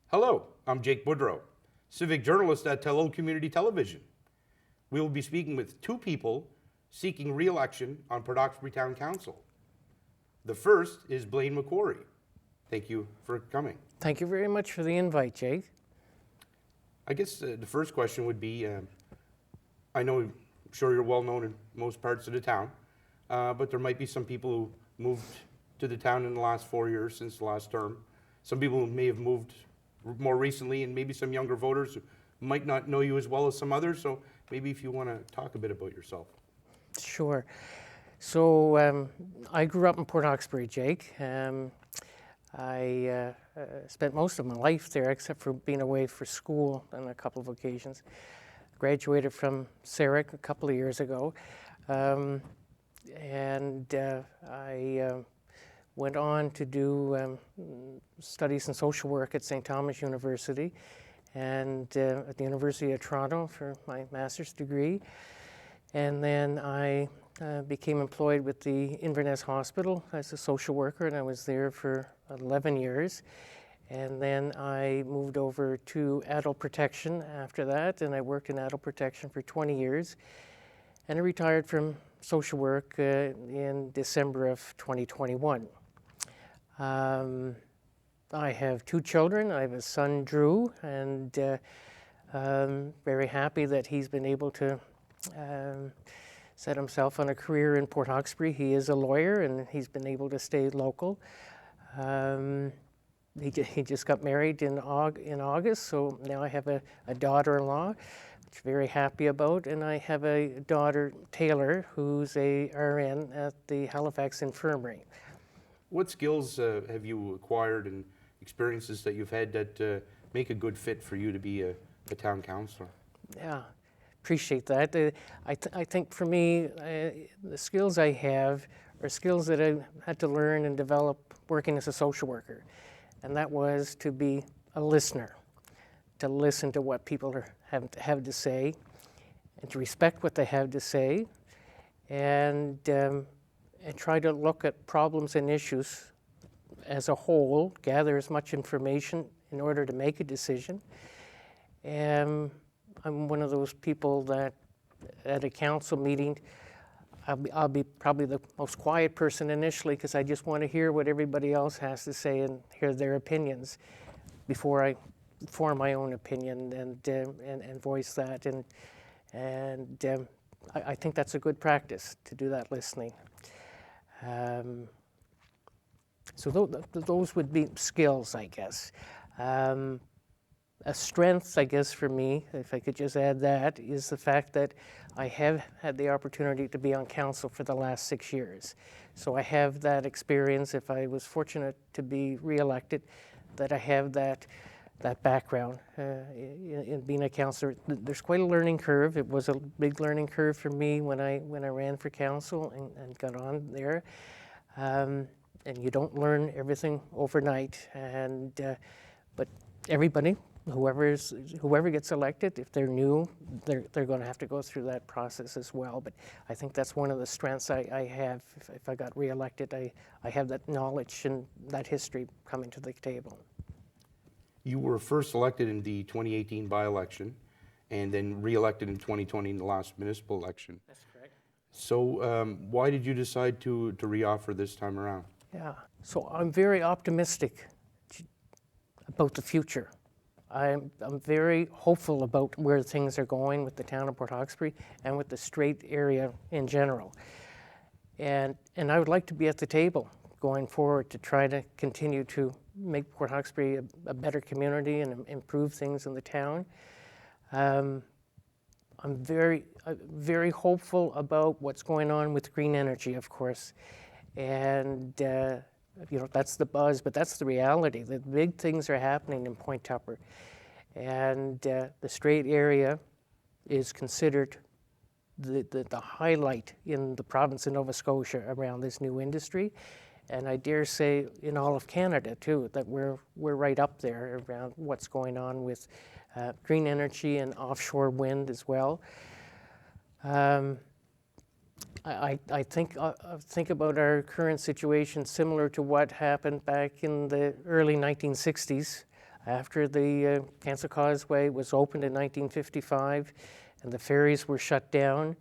Hello, I'm Jake Boudrot, Civic Journalist at Tello Community Television. We will be speaking with two people seeking re-election on Port Hawkesbury Town Council. The first is Blaine MacQuarrie. Thank you for coming. Thank you very much for the invite, Jake. I guess the first question would be, I'm sure you're well known in most parts of the town, but there might be some people who moved to the town in the last 4 years since the last term. Some people who may have moved more recently, and maybe some younger voters who might not know you as well as some others. So maybe if you want to talk a bit about yourself. Sure. So I grew up in Port Hawkesbury, Jake. I spent most of my life there, except for being away for school on a couple of occasions. Graduated from Civic a couple of years ago, and I went on to do studies in social work at St. Thomas University and at the University of Toronto for my master's degree. And then I became employed with the Inverness Hospital as a social worker, and I was there for 11 years. And then I moved over to adult protection after that, and I worked in adult protection for 20 years. And I retired from social work in December of 2021. I have two children. I have a son, Drew, and very happy that he's been able to set himself on a career in Port Hawkesbury. He is a lawyer, and he's been able to stay local. He just got married in August, so now I have a daughter-in-law, which I'm very happy about, and I have a daughter, Taylor, who's a RN at the Halifax Infirmary. What skills have you acquired and experiences that you've had that make a good fit for you to be a town councillor? Yeah, appreciate that. I think for me, the skills I have are skills that I had to learn and develop working as a social worker. And that was to be a listener, to listen to what people have to say, and to respect what they have to say, and try to look at problems and issues as a whole, gather as much information in order to make a decision. And I'm one of those people that at a council meeting, I'll be probably the most quiet person initially because I just want to hear what everybody else has to say and hear their opinions before I form my own opinion and voice that. And I think that's a good practice to do that listening. So those would be skills, I guess. A strength, I guess, for me, if I could just add that, is the fact that I have had the opportunity to be on council for the last 6 years. So I have that experience, if I was fortunate to be re-elected, that I have that background in being a councillor. There's quite a learning curve. It was a big learning curve for me when I ran for council and got on there. And you don't learn everything overnight. But everybody, whoever gets elected, if they're new, they're going to have to go through that process as well. But I think that's one of the strengths I have. If I got re-elected, I have that knowledge and that history coming to the table. You were first elected in the 2018 by-election and then re-elected in 2020 in the last municipal election. That's correct. So why did you decide to re-offer this time around? Yeah, so I'm very optimistic about the future. I'm very hopeful about where things are going with the town of Port Hawkesbury and with the Strait area in general. And I would like to be at the table going forward to try to continue to make Port Hawkesbury a better community and improve things in the town. I'm very hopeful about what's going on with green energy, of course. And that's the buzz, but that's the reality. The big things are happening in Point Tupper. And the Strait area is considered the highlight in the province of Nova Scotia around this new industry. And I dare say in all of Canada too, that we're right up there around what's going on with green energy and offshore wind as well. I think about our current situation similar to what happened back in the early 1960s After the Cancer Causeway was opened in 1955 and the ferries were shut down,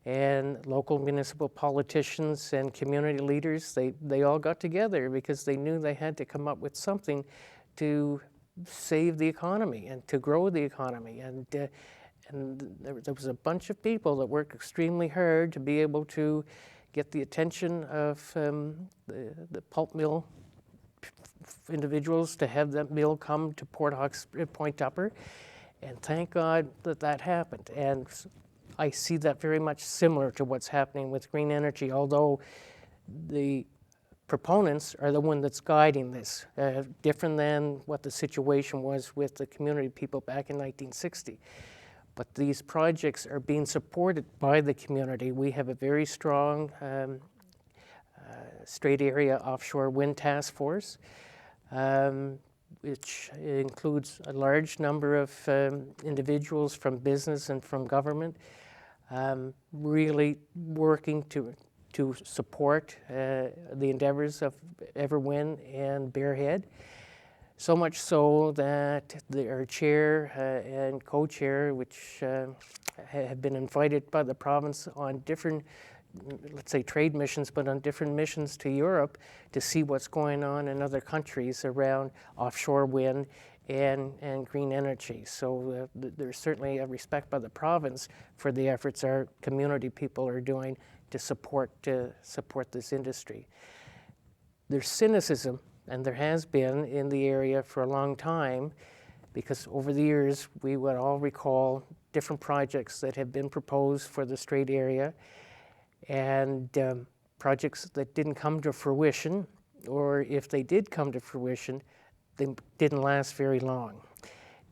and local municipal politicians and community leaders, they all got together because they knew they had to come up with something to save the economy and to grow the economy. And there was a bunch of people that worked extremely hard to be able to get the attention of the pulp mill individuals to have that mill come to Point Tupper. And thank God that that happened. And I see that very much similar to what's happening with green energy, although the proponents are the one that's guiding this, different than what the situation was with the community people back in 1960. But these projects are being supported by the community. We have a very strong Strait area offshore wind task force, which includes a large number of individuals from business and from government, really working to support the endeavors of Everwind and Bearhead. So much so that our chair and co-chair, which have been invited by the province on different, let's say, trade missions, but on different missions to Europe to see what's going on in other countries around offshore wind and green energy. So there's certainly a respect by the province for the efforts our community people are doing to support this industry. There's cynicism, and there has been in the area for a long time, because over the years we would all recall different projects that have been proposed for the Strait area, and projects that didn't come to fruition, or if they did come to fruition, they didn't last very long.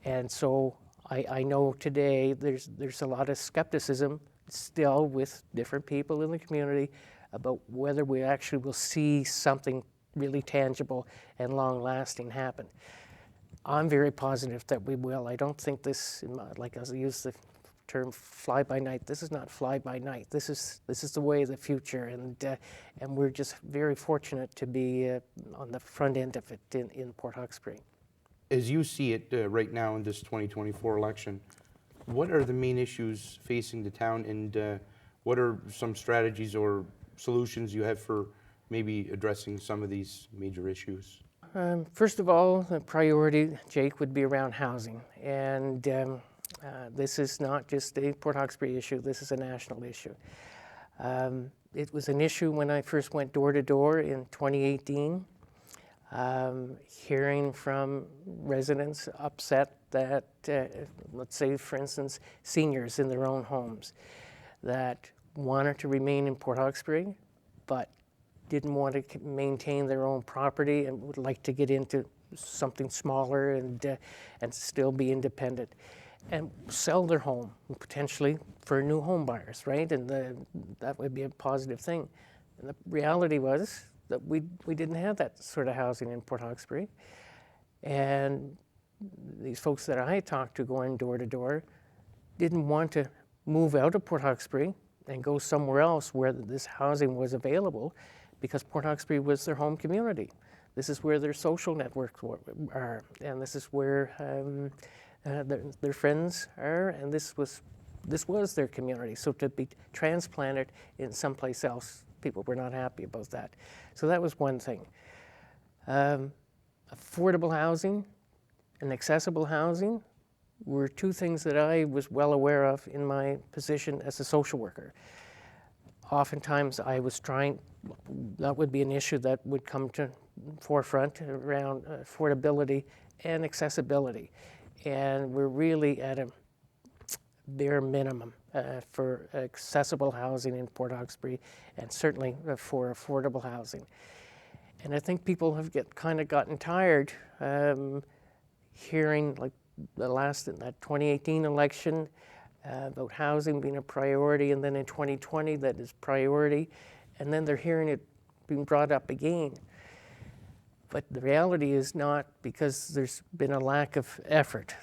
And so I know today there's a lot of skepticism still with different people in the community about whether we actually will see something really tangible and long-lasting happen. I'm very positive that we will. I don't think this, like I use the term fly-by-night, this is not fly-by-night. This is the way of the future, and we're just very fortunate to be on the front end of it in Port Hawkesbury. As you see it right now in this 2024 election, what are the main issues facing the town, and what are some strategies or solutions you have for maybe addressing some of these major issues? First of all, the priority, Jake, would be around housing. And this is not just a Port Hawkesbury issue, this is a national issue. It was an issue when I first went door to door in 2018, hearing from residents upset that, let's say, for instance, seniors in their own homes that wanted to remain in Port Hawkesbury, but didn't want to maintain their own property and would like to get into something smaller and still be independent and sell their home potentially for new home buyers, right? And that would be a positive thing. And the reality was that we didn't have that sort of housing in Port Hawkesbury. And these folks that I talked to going door to door didn't want to move out of Port Hawkesbury and go somewhere else where this housing was available, because Port Hawkesbury was their home community. This is where their social networks are, and this is where their friends are, and this was their community. So to be transplanted in someplace else, people were not happy about that. So that was one thing. Affordable housing and accessible housing were two things that I was well aware of in my position as a social worker. Oftentimes I was that would be an issue that would come to forefront around affordability and accessibility. And we're really at a bare minimum for accessible housing in Port Hawkesbury, and certainly for affordable housing. And I think people have kind of gotten tired hearing, like that 2018 election, about housing being a priority, and then in 2020 that is priority, and then they're hearing it being brought up again. But the reality is not, because there's been a lack of effort.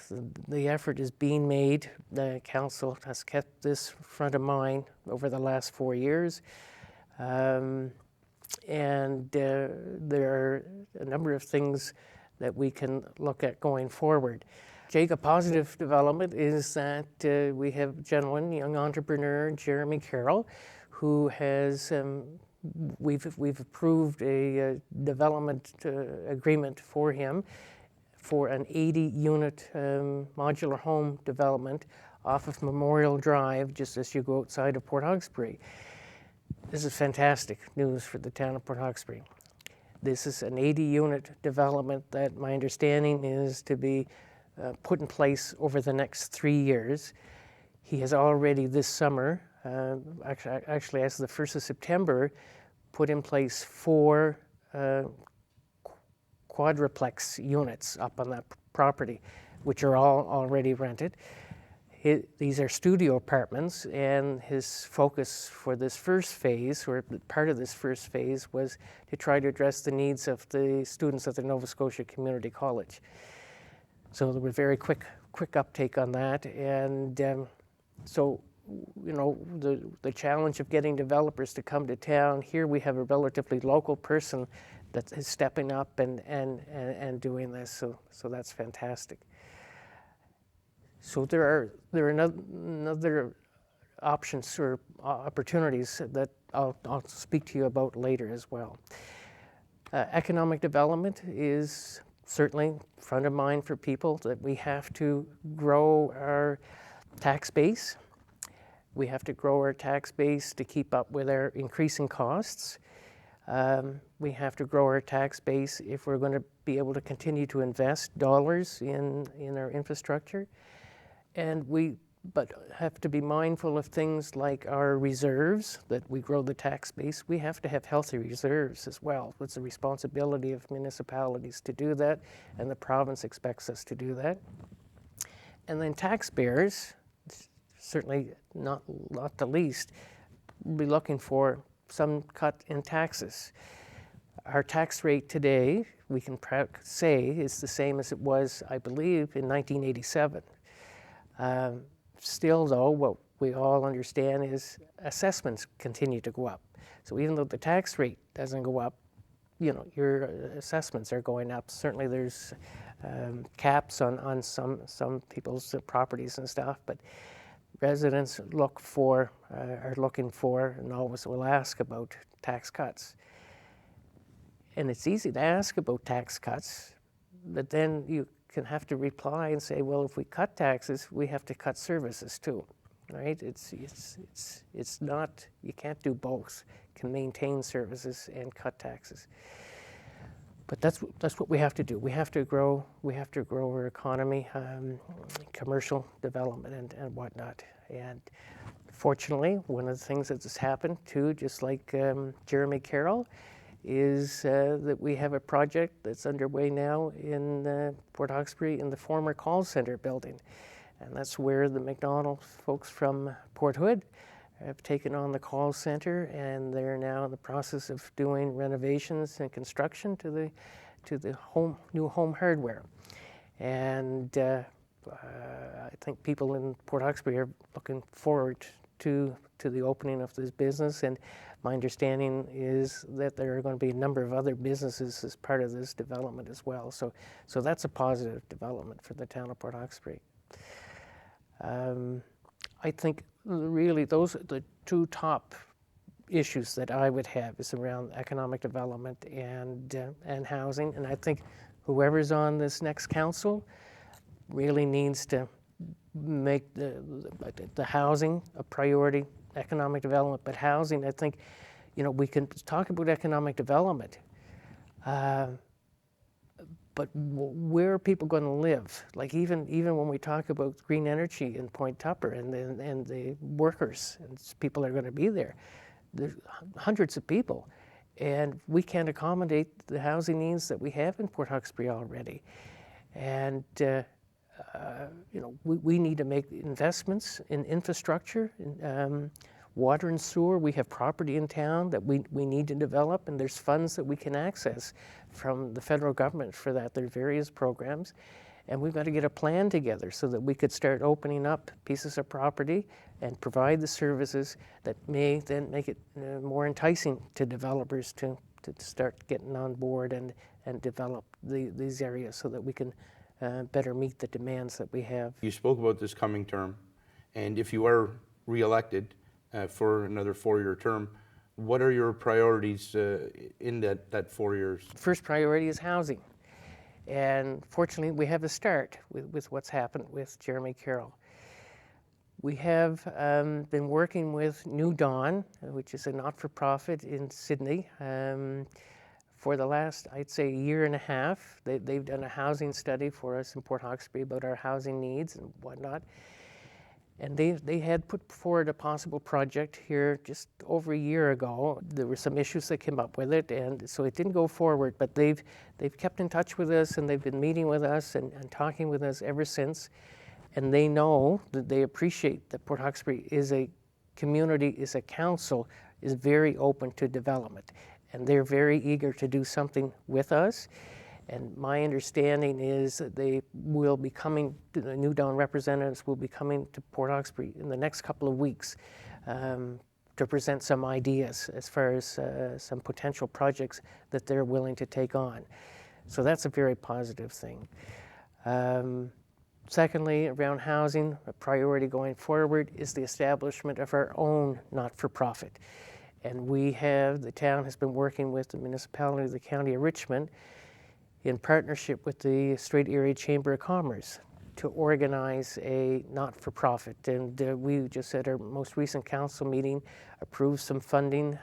The effort is being made. The council has kept this front of mind over the last 4 years. And there are a number of things that we can look at going forward. Jake, a positive development is that we have a gentleman, young entrepreneur, Jeremy Carroll, who has, we've approved a development agreement for him for an 80-unit modular home development off of Memorial Drive, just as you go outside of Port Hawkesbury. This is fantastic news for the town of Port Hawkesbury. This is an 80-unit development that my understanding is to be put in place over the next 3 years. He has already this summer, actually as of the 1st of September, put in place 4 quadruplex units up on that property, which are all already rented. These are studio apartments, and his focus for this first phase, or part of this first phase, was to try to address the needs of the students at the Nova Scotia Community College. So there was very quick uptake on that, and so, you know, the challenge of getting developers to come to town, here we have a relatively local person that is stepping up and doing this, so that's fantastic. So there are another options or opportunities that I'll speak to you about later as well. Economic development is certainly front of mind for people, that we have to grow our tax base. We have to grow our tax base to keep up with our increasing costs. We have to grow our tax base if we're going to be able to continue to invest dollars in our infrastructure. And but have to be mindful of things like our reserves, that we grow the tax base. We have to have healthy reserves as well. It's the responsibility of municipalities to do that, and the province expects us to do that. And then taxpayers, certainly not the least, will be looking for some cut in taxes. Our tax rate today, we can say, is the same as it was, I believe, in 1987. Still, though, what we all understand is assessments continue to go up. So even though the tax rate doesn't go up, you know, your assessments are going up. Certainly there's caps on some people's properties and stuff, but residents are looking for, and always will ask about tax cuts. And it's easy to ask about tax cuts, but then you can have to reply and say, well, if we cut taxes, we have to cut services too, right? It's not, you can't do both. You can maintain services and cut taxes. But that's what we have to do. We have to grow our economy, commercial development and whatnot. And fortunately, one of the things that has happened too, just like Jeremy Carroll, is that we have a project that's underway now in Port Hawkesbury in the former call center building. And that's where the McDonald folks from Port Hood have taken on the call center, and they're now in the process of doing renovations and construction to the new home hardware. And I think people in Port Hawkesbury are looking forward to the opening of this business, and my understanding is that there are going to be a number of other businesses as part of this development as well. So that's a positive development for the town of Port Hawkesbury. I think really those are the 2 top issues that I would have, is around economic development and housing. And I think whoever's on this next council really needs to make the housing a priority, economic development, but housing, I think, you know, we can talk about economic development, but where are people going to live? Like even when we talk about green energy in Point Tupper and the workers and people are going to be there, there's hundreds of people, and we can't accommodate the housing needs that we have in Port Hawkesbury already, and you know, we need to make investments in infrastructure, in water and sewer. We have property in town that we need to develop, and there's funds that we can access from the federal government for that. There are various programs, and we've got to get a plan together so that we could start opening up pieces of property and provide the services that may then make it more enticing to developers to start getting on board and and develop these areas so that we can better meet the demands that we have. You spoke about this coming term, and if you are re-elected for another 4-year term, what are your priorities in that 4 years? First priority is housing. And fortunately, we have a start with what's happened with Jeremy Carroll. We have been working with New Dawn, which is a not-for-profit in Sydney, for the last, I'd say, year and a half. They've done a housing study for us in Port Hawkesbury about our housing needs and whatnot. And they had put forward a possible project here just over a year ago. There were some issues that came up with it, and so it didn't go forward, but they've kept in touch with us, and they've been meeting with us and talking with us ever since. And they know that they appreciate that Port Hawkesbury is a community, is a council, is very open to development. And they're very eager to do something with us. And my understanding is that they will be coming, the New Dawn representatives will be coming to Port Hawkesbury in the next couple of weeks to present some ideas as far as some potential projects that they're willing to take on. So that's a very positive thing. Secondly, around housing, a priority going forward is the establishment of our own not-for-profit. And the town has been working with the municipality of the County of Richmond in partnership with the Strait Area Chamber of Commerce to organize a not-for-profit. And we just at our most recent council meeting approved some funding,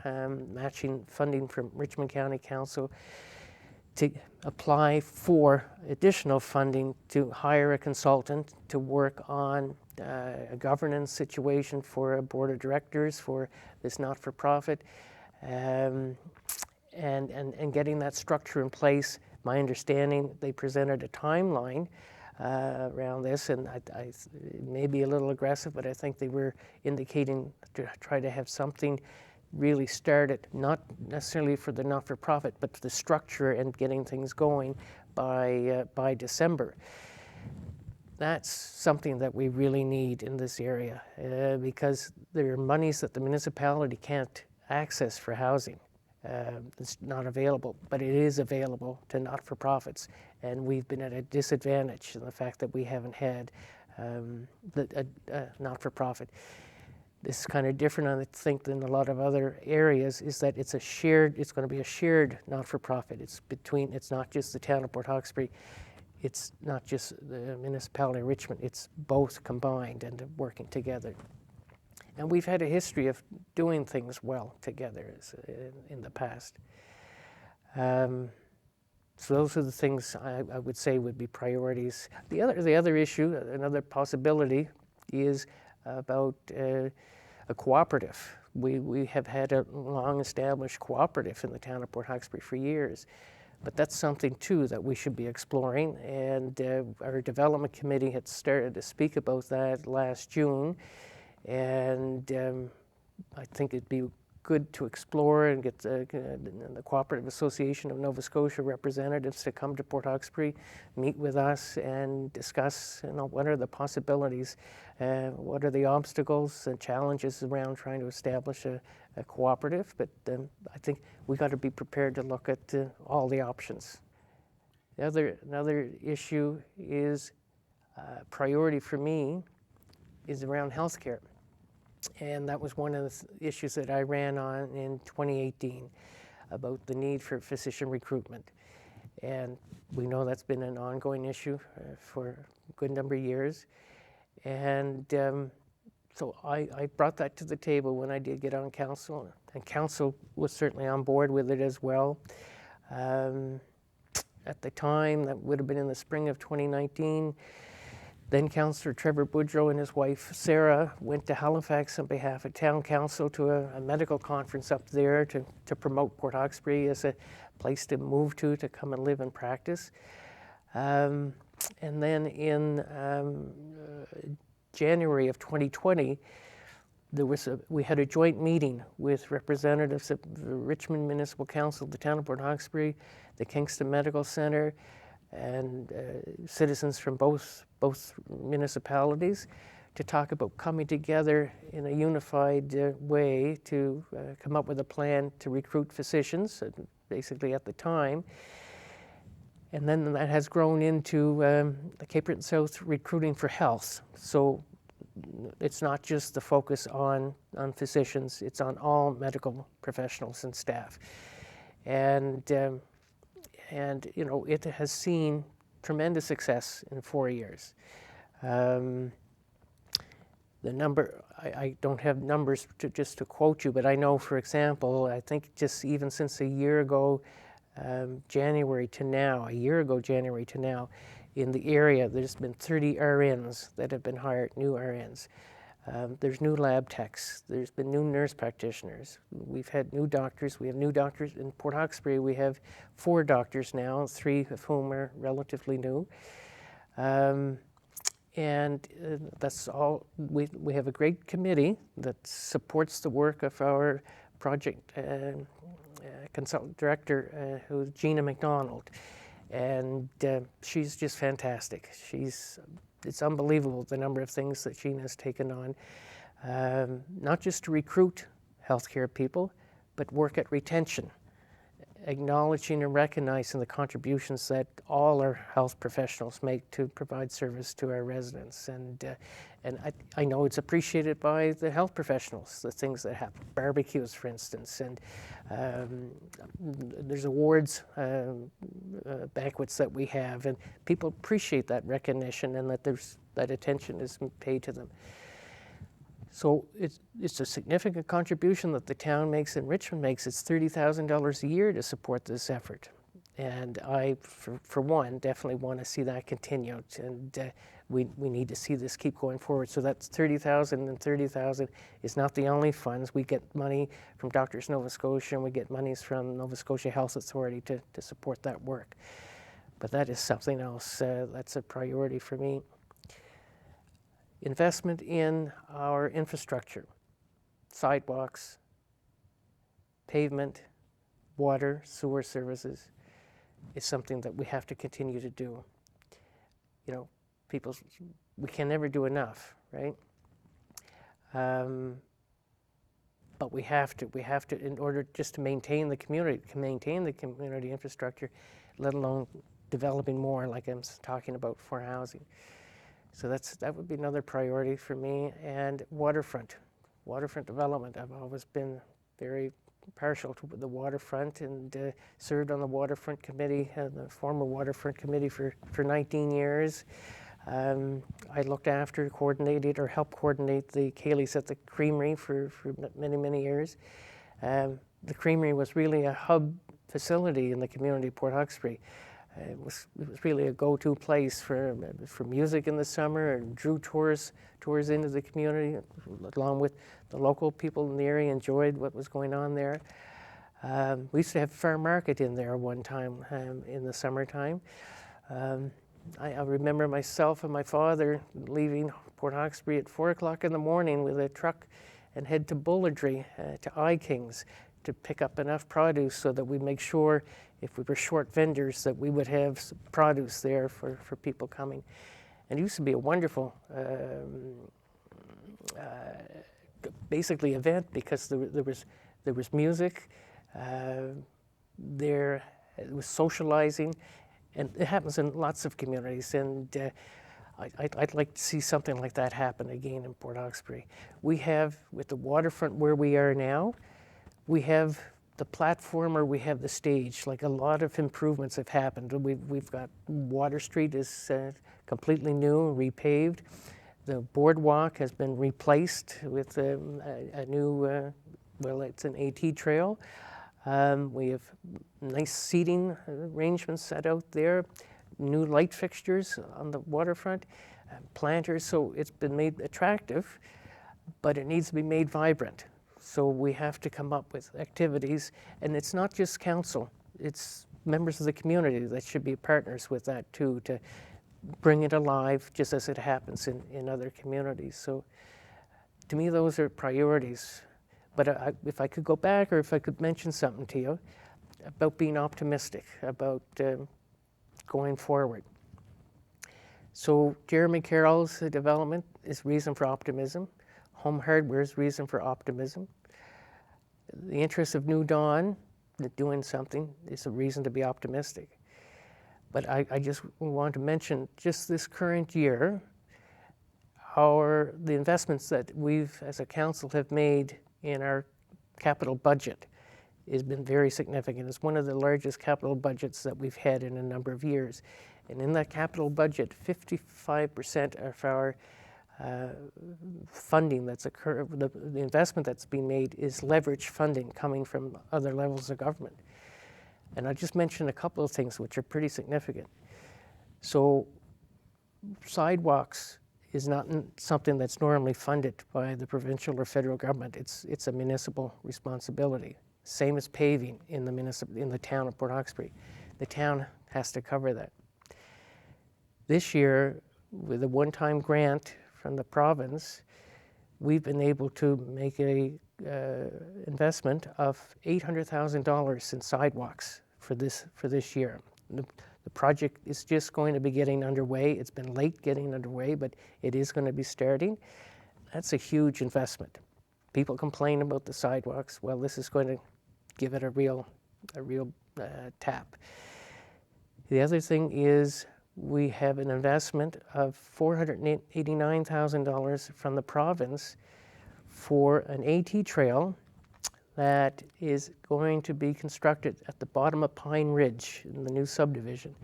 matching funding from Richmond County Council to apply for additional funding to hire a consultant to work on a governance situation for a board of directors for this not-for-profit, and getting that structure in place. My understanding, they presented a timeline around this, and I may be a little aggressive, but I think they were indicating to try to have something really started, not necessarily for the not-for-profit, but the structure and getting things going by December. That's something that we really need in this area because there are monies that the municipality can't access for housing. It's not available, but it is available to not-for-profits, and we've been at a disadvantage in the fact that we haven't had a not-for-profit. This is kind of different, I think, than a lot of other areas, is that it's going to be a shared not-for-profit. It's not just the town of Port Hawkesbury, it's not just the municipality of Richmond, it's both combined and working together. And we've had a history of doing things well together in the past. So those are the things I would say would be priorities. The other issue, another possibility, is about a cooperative. We have had a long-established cooperative in the town of Port Hawkesbury for years, but that's something too that we should be exploring. And our development committee had started to speak about that last June. And I think it'd be good to explore and get the Cooperative Association of Nova Scotia representatives to come to Port Hawkesbury, meet with us, and discuss, what are the possibilities, what are the obstacles and challenges around trying to establish a cooperative. But I think we got to be prepared to look at all the options. Another issue is priority for me is around healthcare. And that was one of the issues that I ran on in 2018 about the need for physician recruitment. And we know that's been an ongoing issue for a good number of years. And so I brought that to the table when I did get on council, and council was certainly on board with it as well. At the time, that would have been in the spring of 2019, then Councillor Trevor Boudrot and his wife Sarah went to Halifax on behalf of Town Council to a medical conference up there to promote Port Hawkesbury as a place to move to come and live and practice. And then in January of 2020, we had a joint meeting with representatives of the Richmond Municipal Council, the town of Port Hawkesbury, the Kingston Medical Centre, and citizens from both municipalities to talk about coming together in a unified way to come up with a plan to recruit physicians, basically at the time. And then that has grown into the Cape Breton South Recruiting for Health. So it's not just the focus on physicians, it's on all medical professionals and staff. And you know, it has seen tremendous success in 4 years. The number, I don't have numbers just to quote you, but I know, for example, I think just even since a year ago, January to now, in the area, there's been 30 RNs that have been hired, new RNs. There's new lab techs. There's been new nurse practitioners. We've had new doctors. We have new doctors. In Port Hawkesbury, we have 4 doctors now, 3 of whom are relatively new. And that's all. We have a great committee that supports the work of our project consultant director, who's Gina McDonald. And she's just fantastic. It's unbelievable the number of things that Gina's taken on, not just to recruit healthcare people, but work at retention, acknowledging and recognizing the contributions that all our health professionals make to provide service to our residents. And I know it's appreciated by the health professionals, the things that happen, barbecues, for instance, and there's awards, banquets that we have, and people appreciate that recognition and that that attention is paid to them. So it's a significant contribution that the town makes and Richmond makes. It's $30,000 a year to support this effort. And I, for one, definitely want to see that continued. And we need to see this keep going forward. So that's $30,000, and $30,000 is not the only funds. We get money from Doctors Nova Scotia, and we get monies from Nova Scotia Health Authority to support that work. But that is something else that's a priority for me. Investment in our infrastructure, sidewalks, pavement, water, sewer services, is something that we have to continue to do. You know, we can never do enough, right? But we have to, in order just to maintain the community infrastructure, let alone developing more, like I'm talking about, for housing. So that would be another priority for me. And waterfront development. I've always been very partial to the waterfront and served on the waterfront committee, the former waterfront committee for 19 years. I looked after, coordinated, or helped coordinate the Cayleys at the Creamery for many, many years. The Creamery was really a hub facility in the community of Port Hawkesbury. It was really a go-to place for music in the summer, and drew tours into the community, along with the local people in the area enjoyed what was going on there. We used to have farm market in there one time in the summertime. I remember myself and my father leaving Port Hawkesbury at 4 o'clock in the morning with a truck and head to Bullardry, to I-Kings, to pick up enough produce so that we'd make sure, if we were short vendors, that we would have produce there for people coming. And it used to be a wonderful, basically, event, because there was music, there was socializing, and it happens in lots of communities. And I'd like to see something like that happen again in Port Hawkesbury. We have, with the waterfront where we are now, we have the platform, or we have the stage. Like, a lot of improvements have happened. We've got Water Street is completely new, repaved. The boardwalk has been replaced with a new, well, it's an AT trail. We have nice seating arrangements set out there, new light fixtures on the waterfront, planters, so it's been made attractive, but it needs to be made vibrant. So we have to come up with activities, and it's not just council, it's members of the community that should be partners with that too, to bring it alive just as it happens in other communities. So to me, those are priorities. But if I could go back, or if I could mention something to you about being optimistic, about going forward. So Jeremy Carroll's development is reason for optimism. Home hardware is reason for optimism. The interest of New Dawn doing something is a reason to be optimistic. But I just want to mention, just this current year, the investments that we've, as a council, have made in our capital budget has been very significant. It's one of the largest capital budgets that we've had in a number of years. And in that capital budget, 55% of our funding that's the investment that's being made is leverage funding coming from other levels of government. And I just mentioned a couple of things which are pretty significant. So sidewalks is not something that's normally funded by the provincial or federal government. It's a municipal responsibility. Same as paving in the town of Port Hawkesbury. The town has to cover that. This year, with a one-time grant from the province, we've been able to make a investment of $800,000 in sidewalks for this year. The project is just going to be getting underway. It's been late getting underway, but it is going to be starting. That's a huge investment. People complain about the sidewalks. Well, this is going to give it a real tap. The other thing is we have an investment of $489,000 from the province for an AT trail that is going to be constructed at the bottom of Pine Ridge in the new subdivision.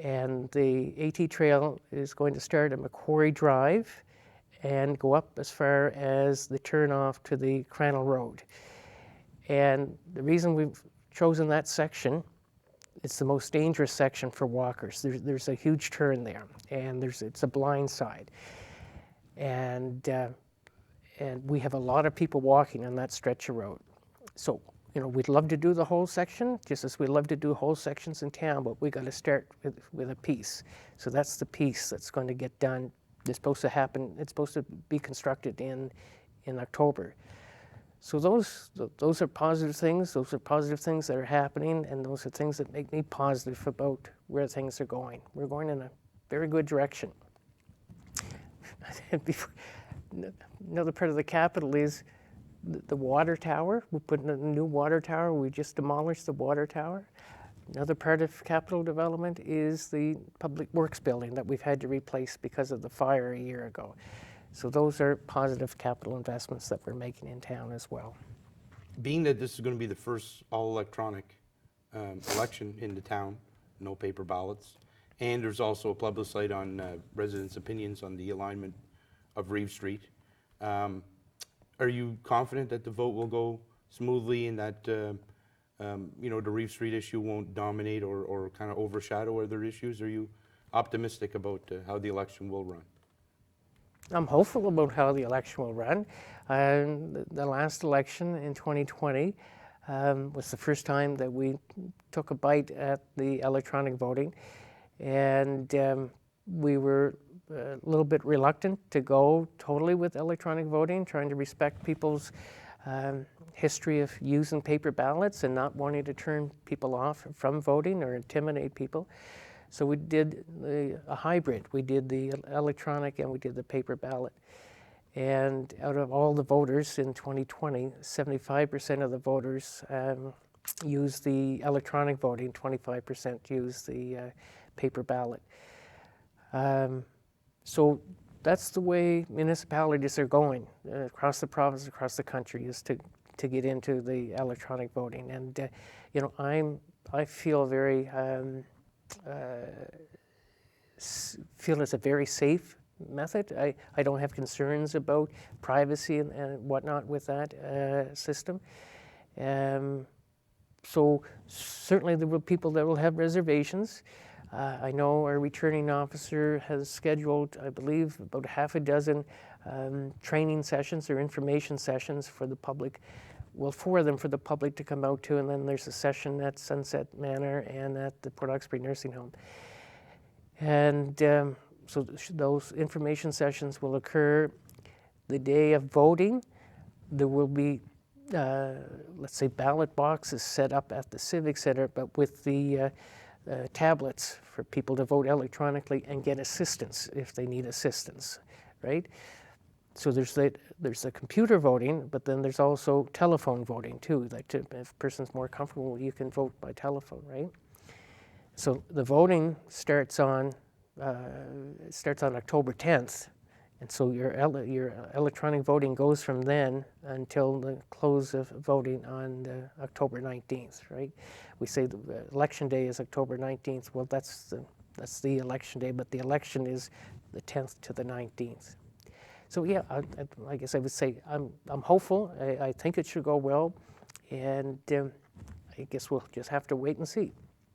And the AT trail is going to start at MacQuarrie Drive and go up as far as the turnoff to the Crannel Road. And the reason we've chosen that section, it's the most dangerous section for walkers. There's a huge turn there, and it's a blind side. And we have a lot of people walking on that stretch of road. So, we'd love to do the whole section, just as we'd love to do whole sections in town, but we got to start with a piece. So that's the piece that's going to get done. It's supposed to happen, it's supposed to be constructed in October. So those are positive things. Those are positive things that are happening, and those are things that make me positive about where things are going. We're going in a very good direction. Another part of the capital is the water tower. We're putting in a new water tower. We just demolished the water tower. Another part of capital development is the public works building that we've had to replace because of the fire a year ago. So those are positive capital investments that we're making in town as well. Being that this is going to be the first all-electronic election in the town, no paper ballots, and there's also a plebiscite on residents' opinions on the alignment of Reeve Street, are you confident that the vote will go smoothly and that the Reeve Street issue won't dominate or kind of overshadow other issues? Are you optimistic about how the election will run? I'm hopeful about how the election will run. The last election in 2020 was the first time that we took a bite at the electronic voting, and we were a little bit reluctant to go totally with electronic voting, trying to respect people's history of using paper ballots and not wanting to turn people off from voting or intimidate people. So we did a hybrid. We did the electronic and we did the paper ballot. And out of all the voters in 2020, 75% of the voters used the electronic voting, 25% used the paper ballot. So that's the way municipalities are going across the province, across the country, is to get into the electronic voting. And I feel very feel it's a very safe method. I don't have concerns about privacy and whatnot with that system. So certainly there will be people that will have reservations. I know our returning officer has scheduled, I believe, about half a dozen training sessions or information sessions for the public. Well, 4 of them for the public to come out to, and then there's a session at Sunset Manor and at the Port Hawkesbury Nursing Home. And so those information sessions will occur the day of voting. There will be, let's say, ballot boxes set up at the Civic Center, but with the tablets for people to vote electronically and get assistance if they need assistance, right? So there's the computer voting, but then there's also telephone voting too. Like if a person's more comfortable, you can vote by telephone, right? So the voting starts on October 10th, and so your electronic voting goes from then until the close of voting on October 19th, right? We say the election day is October 19th. Well, that's the election day, but the election is the 10th to the 19th. So yeah, I guess I would say I'm hopeful. I think it should go well, and I guess we'll just have to wait and see.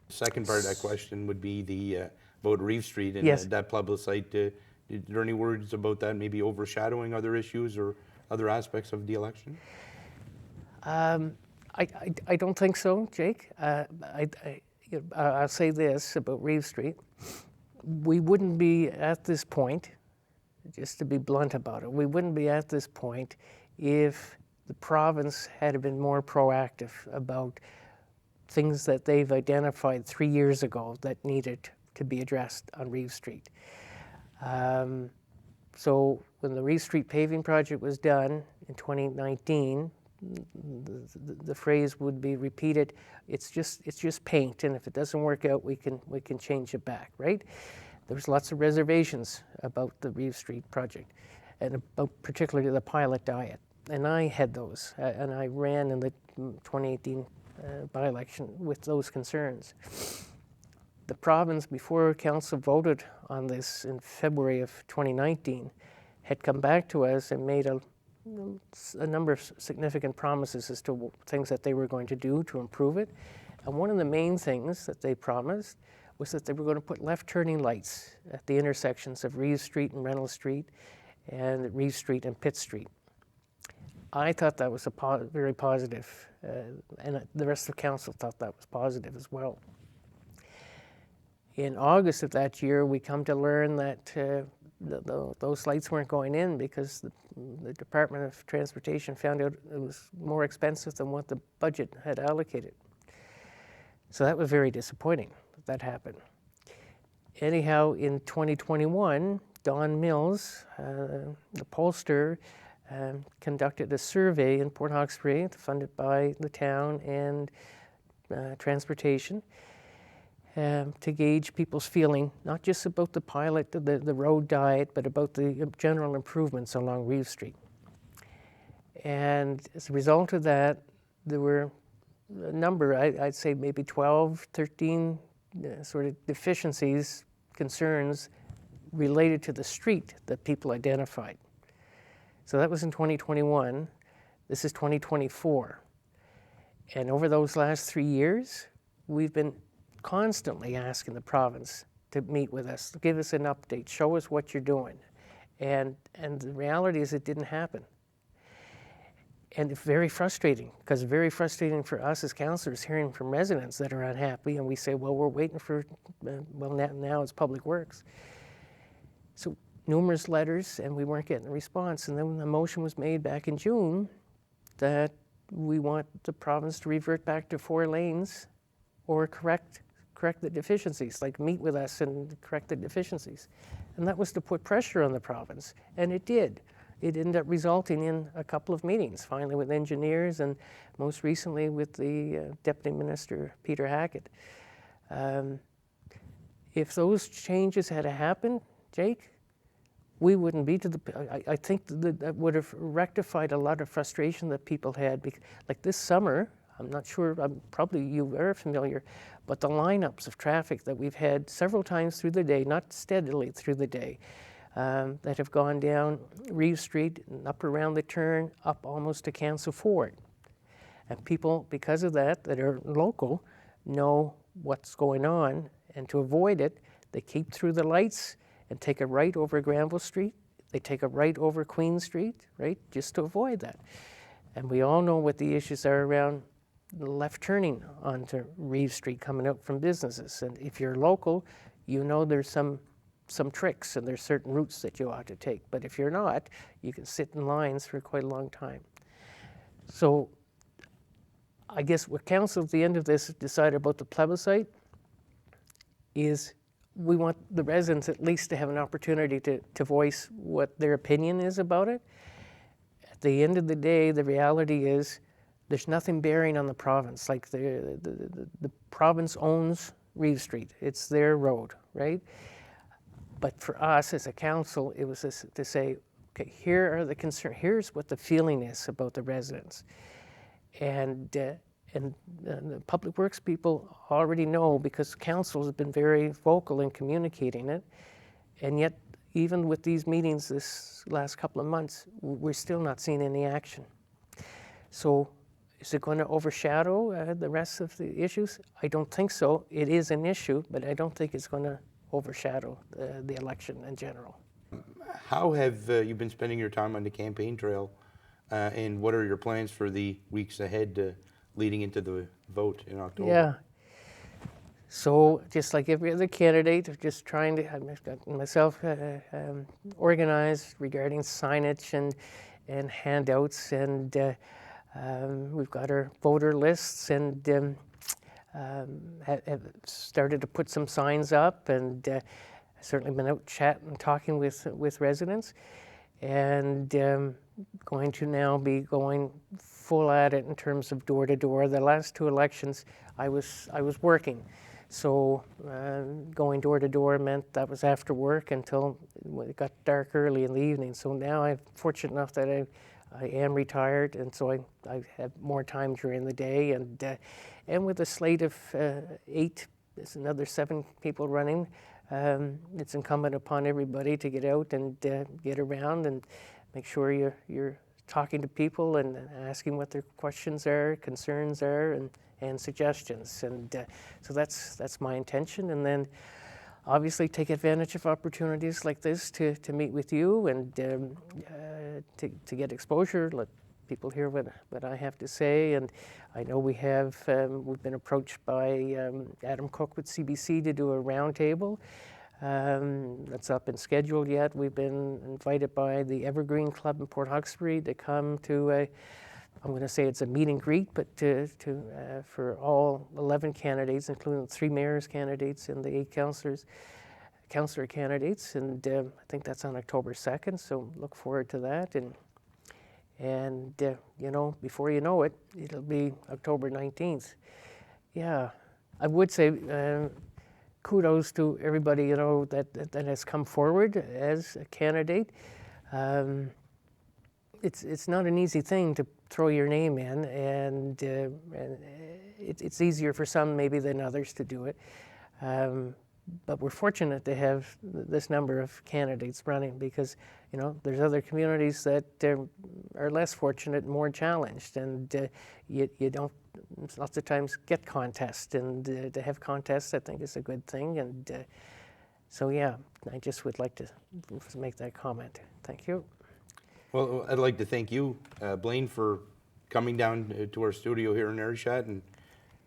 Second part of that question would be about Reeve Street and Yes. that plebiscite. Is there any words about that maybe overshadowing other issues or other aspects of the election? I don't think so, Jake. I'll say this about Reeve Street. We wouldn't be at this point, just to be blunt about it, we wouldn't be at this point if the province had been more proactive about things that they've identified 3 years ago that needed to be addressed on Reeve Street. So when the Reeve Street paving project was done in 2019, the phrase would be repeated, it's just paint, and if it doesn't work out, we can change it back, right? There was lots of reservations about the Reeve Street project, and about particularly the pilot diet. And I had those, and I ran in the 2018 by-election with those concerns. The province, before council voted on this in February of 2019, had come back to us and made a number of significant promises as to things that they were going to do to improve it. And one of the main things that they promised was that they were going to put left turning lights at the intersections of Reeve Street and Reynolds Street and Reeve Street and Pitt Street. I thought that was very positive, and the rest of the council thought that was positive as well. In August of that year, we come to learn that those lights weren't going in because the Department of Transportation found out it was more expensive than what the budget had allocated. So that was very disappointing that happened. Anyhow, in 2021, Don Mills, the pollster, conducted a survey in Port Hawkesbury, funded by the town and transportation, to gauge people's feeling, not just about the pilot, the road diet, but about the general improvements along Reeve Street. And as a result of that, there were a number, I'd say maybe 12, 13 sort of deficiencies, concerns related to the street that people identified. So that was in 2021. This is 2024. And over those last 3 years, we've been constantly asking the province to meet with us, give us an update, show us what you're doing. And the reality is it didn't happen. And it's very frustrating, because very frustrating for us as councillors hearing from residents that are unhappy, and we say, well, we're waiting for, well, now it's Public Works. So numerous letters, and we weren't getting a response. And then a motion was made back in June that we want the province to revert back to 4 lanes or correct the deficiencies, like meet with us and correct the deficiencies. And that was to put pressure on the province, and it did. It ended up resulting in a couple of meetings, finally with engineers and most recently with the Deputy Minister, Peter Hackett. If those changes had happened, Jake, we wouldn't be to the, I think that would have rectified a lot of frustration that people had. Like this summer, I'm not sure, probably you are familiar, but the lineups of traffic that we've had several times through the day, not steadily through the day, that have gone down Reeve Street and up around the turn, up almost to Council Ford. And people, because of that are local, know what's going on, and to avoid it, they keep through the lights and take a right over Granville Street. They take a right over Queen Street, right, just to avoid that. And we all know what the issues are around the left turning onto Reeve Street coming out from businesses. And if you're local, you know there's some tricks and there's certain routes that you ought to take. But if you're not, you can sit in lines for quite a long time. So I guess what council at the end of this decided about the plebiscite is we want the residents at least to have an opportunity to voice what their opinion is about it. At the end of the day, the reality is there's nothing bearing on the province. Like the province owns Reeve Street. It's their road, right? But for us as a council, it was to say, okay, here are the concerns, here's what the feeling is about the residents. And the Public Works people already know because council has been very vocal in communicating it. And yet, even with these meetings this last couple of months, we're still not seeing any action. So is it going to overshadow the rest of the issues? I don't think so. It is an issue, but I don't think it's going to overshadow the election in general. How have you been spending your time on the campaign trail, and what are your plans for the weeks ahead leading into the vote in October? Yeah. So just like every other candidate, just trying to I've got myself organized regarding signage and handouts, and we've got our voter lists, and have started to put some signs up, and certainly been out chatting and talking with residents, and going to now be going full at it in terms of door to door. The last two elections, I was working, so going door to door meant that was after work until it got dark early in the evening. So now I'm fortunate enough that I am retired, and so I have more time during the day, and with a slate of 8, there's another 7 people running. It's incumbent upon everybody to get out and get around and make sure you're talking to people and asking what their questions are, concerns are, and suggestions. And so that's my intention. And then obviously take advantage of opportunities like this to meet with you and to get exposure, let people hear what I have to say. And I know we've been approached by Adam Cook with CBC to do a roundtable. That's not been scheduled yet. We've been invited by the Evergreen Club in Port Hawkesbury to come to I'm going to say it's a meet and greet, but for all 11 candidates, including 3 mayor's candidates and the 8 councillor candidates, and I think that's on October 2nd. So look forward to that, and you know, before you know it, it'll be October 19th. Yeah, I would say kudos to everybody, you know, that has come forward as a candidate. It's not an easy thing to throw your name in, and it's easier for some maybe than others to do it. But we're fortunate to have this number of candidates running because, you know, there's other communities that are less fortunate and more challenged, and you don't lots of times get contests, and to have contests I think is a good thing. And so yeah, I just would like to make that comment. Thank you. Well, I'd like to thank you, Blaine, for coming down to our studio here in Ayrshire and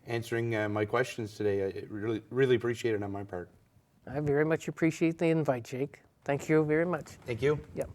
answering my questions today. I really appreciate it on my part. I very much appreciate the invite, Jake. Thank you very much. Thank you. Yep.